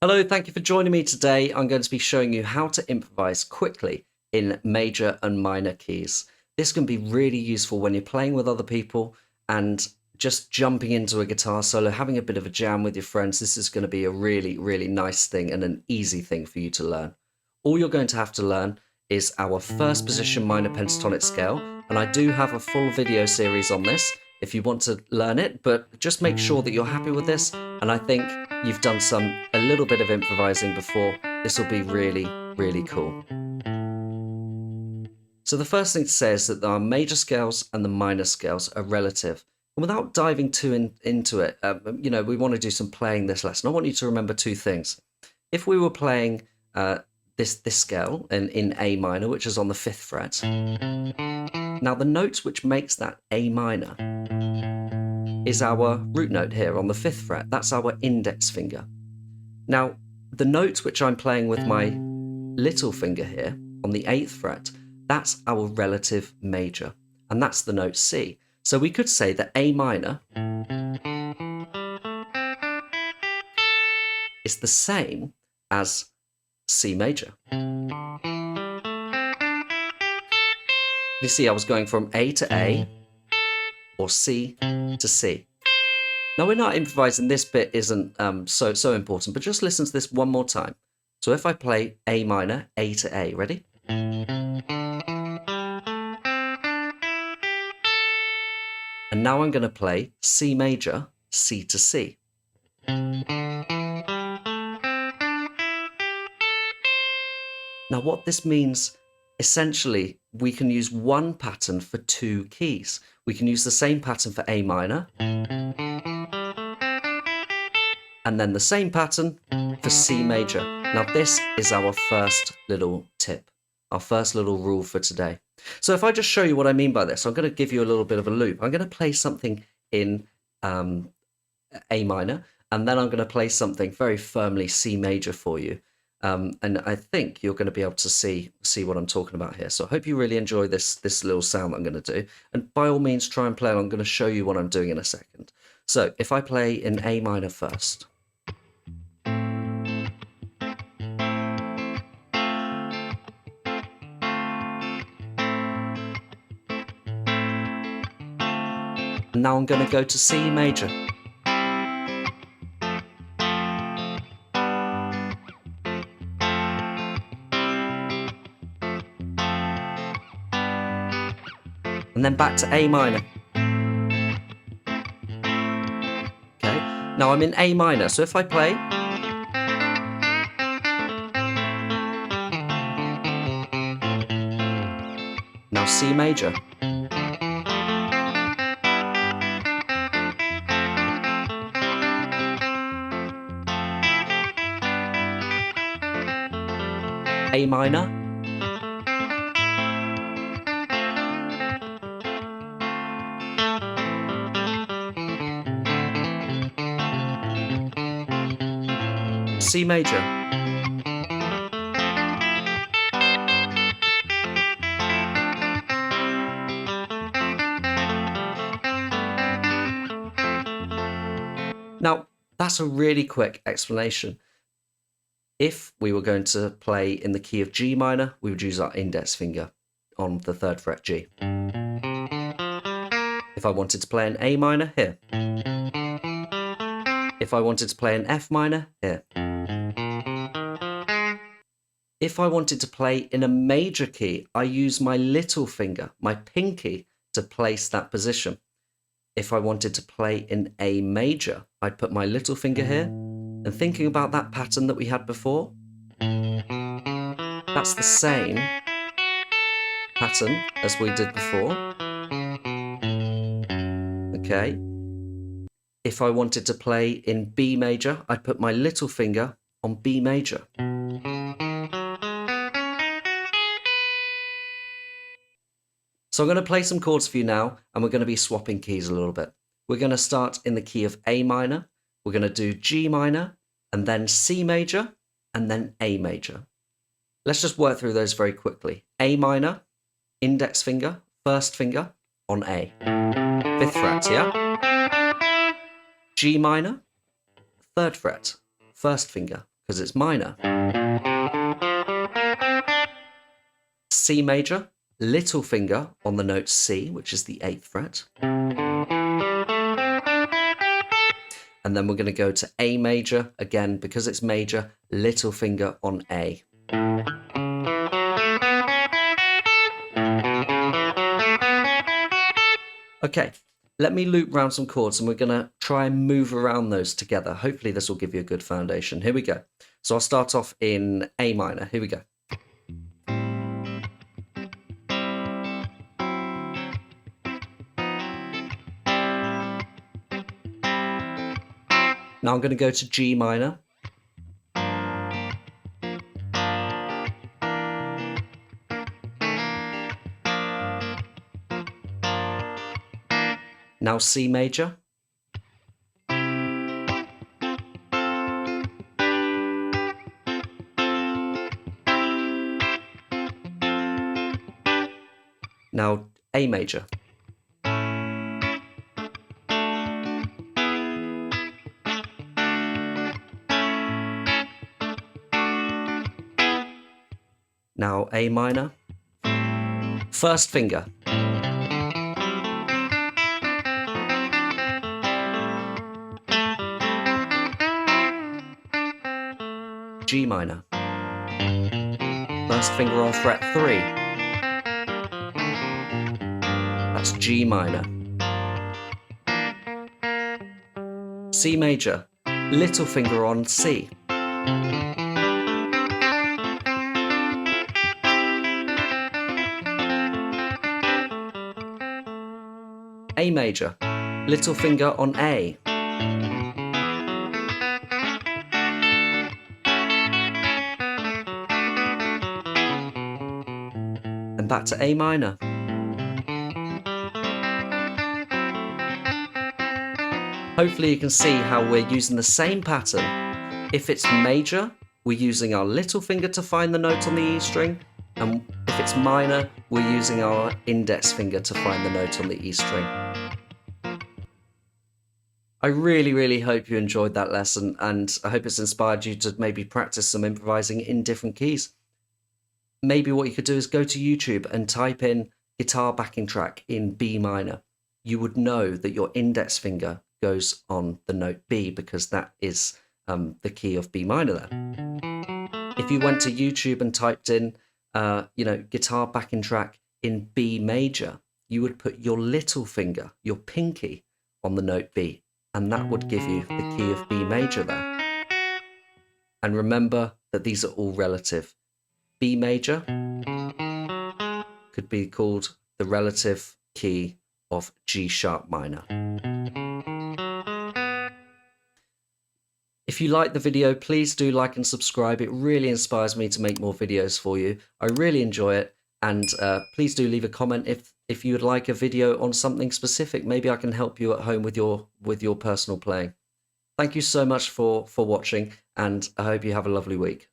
Hello, thank you for joining me today. I'm going to be showing you how to improvise quickly in major and minor keys. This can be really useful when you're playing with other people and just jumping into a guitar solo, having a bit of a jam with your friends. This is going to be a really nice thing and an easy thing for you to learn. All you're going to have to learn is our first position minor pentatonic scale, and I do have a full video series on this if you want to learn it, but just make sure that you're happy with this, and I think you've done a little bit of improvising before. This will be really cool. So the first thing to say is that our major scales and the minor scales are relative. And without diving too into it, we want to do some playing this lesson. I want you to remember two things. If we were playing this scale in A minor, which is on the 5th fret, now the note which makes that A minor is our root note here on the 5th fret. That's our index finger. Now, the note which I'm playing with my little finger here on the 8th fret, that's our relative major, and that's the note C. So we could say that A minor is the same as C major. You see, I was going from A to A, or C to C. Now we're not improvising, this bit isn't so important, but just listen to this one more time. So if I play A minor, A to A, ready? And now I'm going to play C major, C to C. Now what this means, essentially, we can use one pattern for two keys. We can use the same pattern for A minor, and then the same pattern for C major. Now this is our first little tip, our first little rule for today. So if I just show you what I mean by this, I'm going to give you a little bit of a loop. I'm going to play something in A minor, and then I'm going to play something very firmly C major for you. And I think you're going to be able to see what I'm talking about here. So I hope you really enjoy this little sound that I'm going to do. And by all means, try and play. I'm going to show you what I'm doing in a second. So if I play in A minor first. And now I'm going to go to C major. And then back to A minor. Okay, now I'm in A minor, so if I play, now C major. A minor. C major. Now, that's a really quick explanation. If we were going to play in the key of G minor, we would use our index finger on the 3rd fret G. If I wanted to play in A minor, here. If I wanted to play in F minor, here. If I wanted to play in a major key, I use my little finger, my pinky, to place that position. If I wanted to play in A major, I'd put my little finger here, and thinking about that pattern that we had before, that's the same pattern as we did before. Okay. If I wanted to play in B major, I'd put my little finger on B major. So I'm going to play some chords for you now, and we're going to be swapping keys a little bit. We're going to start in the key of A minor, we're going to do G minor, and then C major, and then A major. Let's just work through those very quickly. A minor, index finger, first finger on A. 5th fret, yeah? G minor, 3rd fret, first finger, because it's minor. C major, little finger on the note C, which is the 8th fret. And then we're going to go to A major, again, because it's major, little finger on A. Okay, let me loop round some chords and we're going to try and move around those together. Hopefully this will give you a good foundation. Here we go. So I'll start off in A minor. Here we go. Now I'm going to go to G minor. Now C major. Now A major. Now A minor. First finger. G minor. First finger on fret 3. That's G minor. C major. Little finger on C. A major. Little finger on A. And back to A minor. Hopefully you can see how we're using the same pattern. If it's major, we're using our little finger to find the note on the E string, and if it's minor, we're using our index finger to find the note on the E string. I really hope you enjoyed that lesson, and I hope it's inspired you to maybe practice some improvising in different keys. Maybe what you could do is go to YouTube and type in guitar backing track in B minor. You would know that your index finger goes on the note B because that is the key of B minor there. If you went to YouTube and typed in, guitar backing track in B major, you would put your little finger, your pinky, on the note B, and that would give you the key of B major there. And remember that these are all relative. B major could be called the relative key of G sharp minor. If you like the video, please do like and subscribe. It really inspires me to make more videos for you. I really enjoy it. And please do leave a comment if you would like a video on something specific. Maybe I can help you at home with your personal playing. Thank you so much for watching, and I hope you have a lovely week.